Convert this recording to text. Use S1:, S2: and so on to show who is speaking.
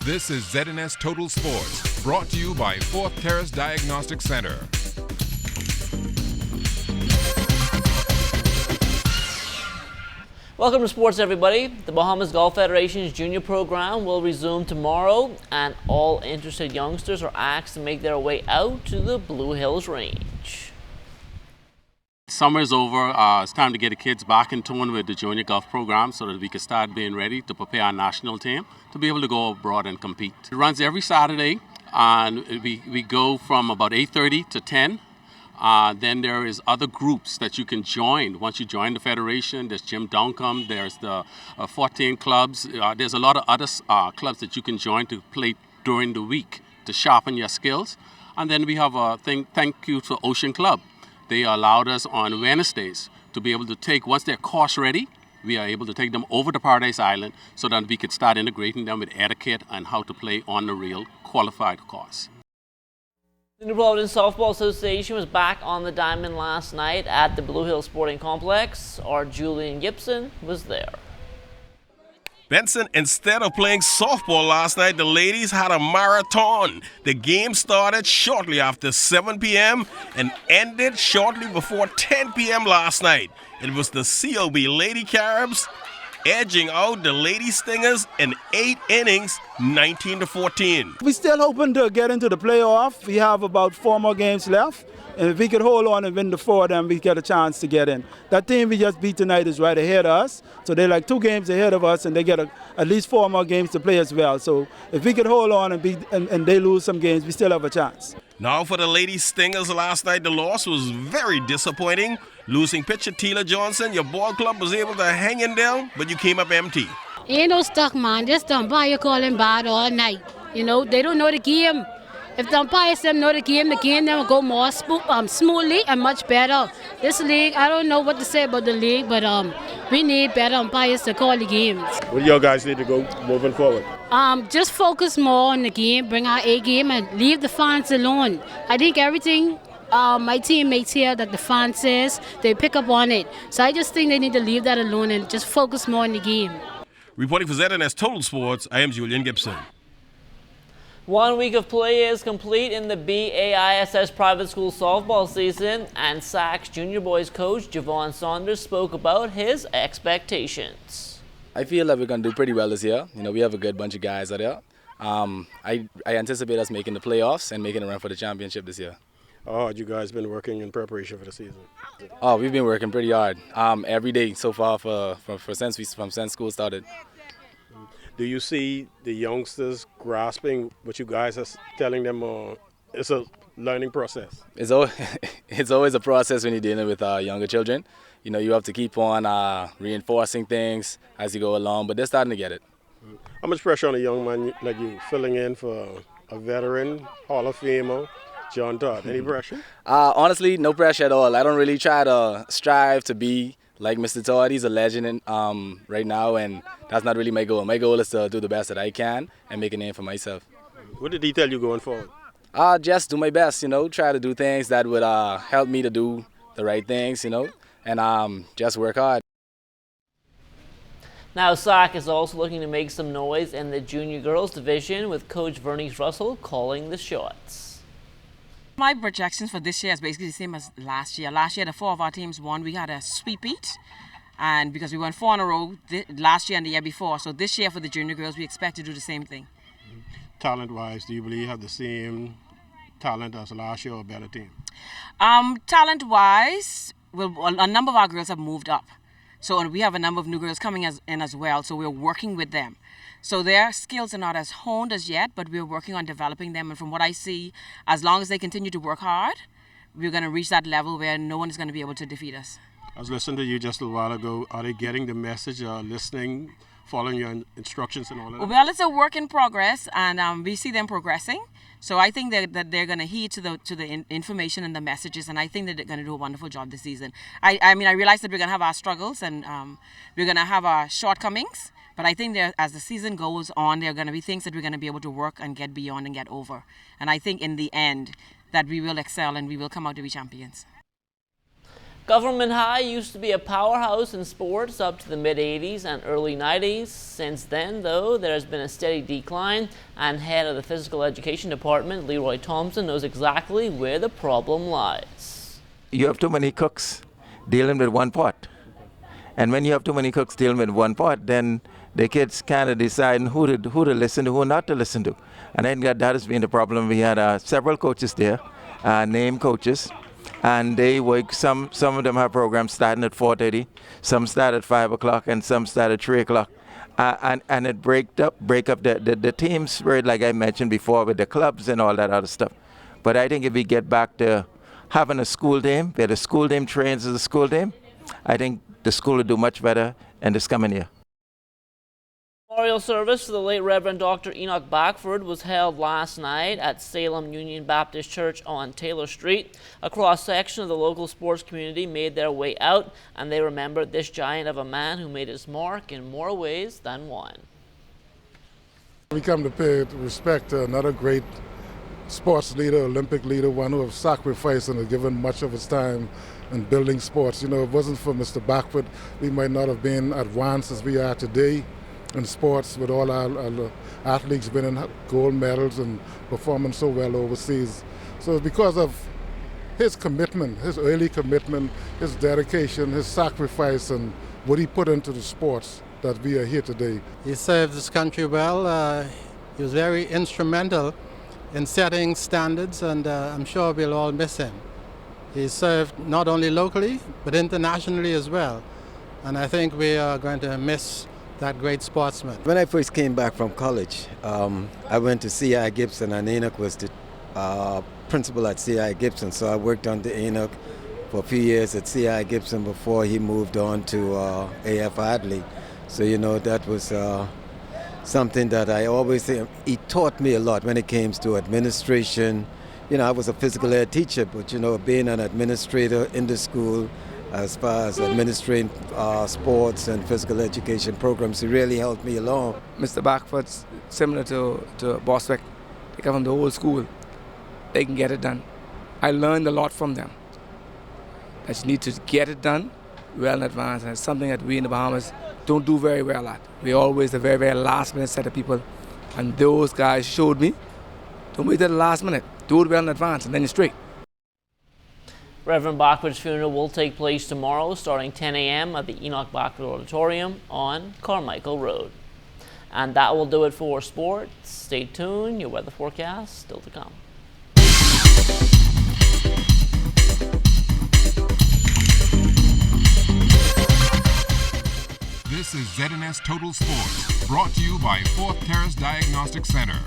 S1: This is ZNS Total Sports, brought to you by Fourth Terrace Diagnostic Center.
S2: Welcome to sports, everybody. The Bahamas Golf Federation's junior program will resume tomorrow, and all interested youngsters are asked to make their way out to the Blue Hills range.
S3: Summer's over. It's time to get the kids back in tune with the junior golf program so that we can start being ready to prepare our national team to be able to go abroad and compete. It runs every Saturday, and we go from about 8:30 to 10. Then there is other groups that you can join. Once you join the federation, there's Jim Duncombe, there's the 14 clubs. There's a lot of other clubs that you can join to play during the week to sharpen your skills. And then we have a thank you to Ocean Club. They allowed us on Wednesdays to be able to take, once they're course ready, we are able to take them over to Paradise Island so that we could start integrating them with etiquette and how to play on the real qualified course.
S2: The New Providence Softball Association was back on the diamond last night at the Blue Hill Sporting Complex. Our Julian Gibson was there.
S4: Benson, instead of playing softball last night, the ladies had a marathon. The game started shortly after 7 p.m. and ended shortly before 10 p.m. last night. It was the COB Lady Caribs edging out the Lady Stingers in 8 innings, 19-14.
S5: We're still hoping to get into the playoff. We have about 4 more games left. And if we could hold on and win the 4, then we get a chance to get in. That team we just beat tonight is right ahead of us. So they're like 2 games ahead of us, and they get at least 4 more games to play as well. So if we could hold on and they lose some games, we still have a chance.
S4: Now for the Lady Stingers last night, the loss was very disappointing. Losing pitcher Tila Johnson, your ball club was able to hang in there, but you came up empty.
S6: Ain't no stuck, man. Just the umpire calling bad all night. You know, they don't know the game. If the umpires them know the game then will go more smoothly and much better. This league, I don't know what to say about the league, but we need better umpires to call the games.
S7: What do y'all guys need to go moving forward?
S6: Just focus more on the game, bring our A game, and leave the fans alone. I think everything my teammates here that the fans says, they pick up on it. So I just think they need to leave that alone and just focus more on the game.
S4: Reporting for ZNS Total Sports, I am Julian Gibson.
S2: 1 week of play is complete in the BAISS private school softball season, and Sacs junior boys coach Javon Saunders spoke about his expectations.
S8: I feel that we're going to do pretty well this year. You know, we have a good bunch of guys out there. I anticipate us making the playoffs and making a run for the championship this year.
S7: Oh, you guys been working in preparation for the season?
S8: Oh, we've been working pretty hard every day so far since school started.
S7: Do you see the youngsters grasping what you guys are telling them, or it's a learning process?
S8: It's always a process when you're dealing with younger children. You know, you have to keep on reinforcing things as you go along, but they're starting to get it.
S7: How much pressure on a young man like you filling in for a veteran Hall of Famer, John Todd? Any pressure?
S8: Honestly, no pressure at all. I don't really try to strive to be like Mr. Todd. He's a legend right now, and that's not really my goal. My goal is to do the best that I can and make a name for myself.
S7: What did he tell you going forward?
S8: Just do my best, you know, try to do things that would help me to do the right things, you know, and just work hard.
S2: Now, SAC is also looking to make some noise in the junior girls division, with Coach Vernice Russell calling the shots.
S9: My projections for this year is basically the same as last year. Last year, the 4 of our teams won. We had a sweep beat, and because we won 4 in a row last year and the year before. So this year for the junior girls, we expect to do the same thing.
S7: Talent-wise, do you believe you have the same talent as last year or a better team?
S9: Talent-wise, a number of our girls have moved up. So we have a number of new girls coming in as well, so we're working with them. So their skills are not as honed as yet, but we're working on developing them. And from what I see, as long as they continue to work hard, we're going to reach that level where no one is going to be able to defeat us.
S7: I was listening to you just a while ago. Are they getting the message, listening, following your instructions and all of that?
S9: Well, it's a work in progress, and we see them progressing. So I think that they're going to heed to the information and the messages, and I think that they're going to do a wonderful job this season. I mean, I realize that we're going to have our struggles and we're going to have our shortcomings, but I think as the season goes on, there are going to be things that we're going to be able to work and get beyond and get over. And I think in the end that we will excel and we will come out to be champions.
S2: Government High used to be a powerhouse in sports up to the mid-80s and early 90s. Since then, though, there has been a steady decline, and head of the physical education department, Leroy Thompson, knows exactly where the problem lies.
S10: You have too many cooks dealing with one pot. And when you have too many cooks dealing with one pot, then the kids kind of decide who to listen to, who not to listen to. And I think that has been the problem. We had several coaches there, named coaches. And they work, some of them have programs starting at 4:30, some start at 5 o'clock, and some start at 3 o'clock. And it break up the team spirit, like I mentioned before, with the clubs and all that other stuff. But I think if we get back to having a school team, where the school team trains as a school team, I think the school will do much better in this coming year.
S2: Memorial service for the late Reverend Dr. Enoch Backford was held last night at Salem Union Baptist Church on Taylor Street. A cross-section of the local sports community made their way out, and they remembered this giant of a man who made his mark in more ways than one.
S11: We come to pay respect to another great sports leader, Olympic leader, one who has sacrificed and has given much of his time in building sports. You know, if it wasn't for Mr. Backford, we might not have been advanced as we are today in sports, with all our athletes winning gold medals and performing so well overseas. So it's because of his commitment, his early commitment, his dedication, his sacrifice, and what he put into the sports that we are here today.
S12: He served this country well. He was very instrumental in setting standards, and I'm sure we'll all miss him. He served not only locally, but internationally as well. And I think we are going to miss that great sportsman.
S13: When I first came back from college, I went to C.I. Gibson, and Enoch was the principal at C.I. Gibson. So I worked under Enoch for a few years at C.I. Gibson before he moved on to A.F. Adley. So, you know, that was something that I always say. He taught me a lot when it came to administration. You know, I was a physical ed teacher, but, you know, being an administrator in the school, as far as administering sports and physical education programs, it really helped me along.
S14: Mr. Backford's similar to Boswick. They come from the old school. They can get it done. I learned a lot from them. I just need to get it done well in advance, and it's something that we in the Bahamas don't do very well at. We're always the very, very last minute set of people, and those guys showed me, don't wait till the last minute. Do it well in advance, and then you're straight.
S2: Reverend Backford's funeral will take place tomorrow starting 10 a.m. at the Enoch Backford Auditorium on Carmichael Road. And that will do it for sports. Stay tuned. Your weather forecast still to come.
S1: This is ZNS Total Sports, brought to you by Fourth Terrace Diagnostic Center.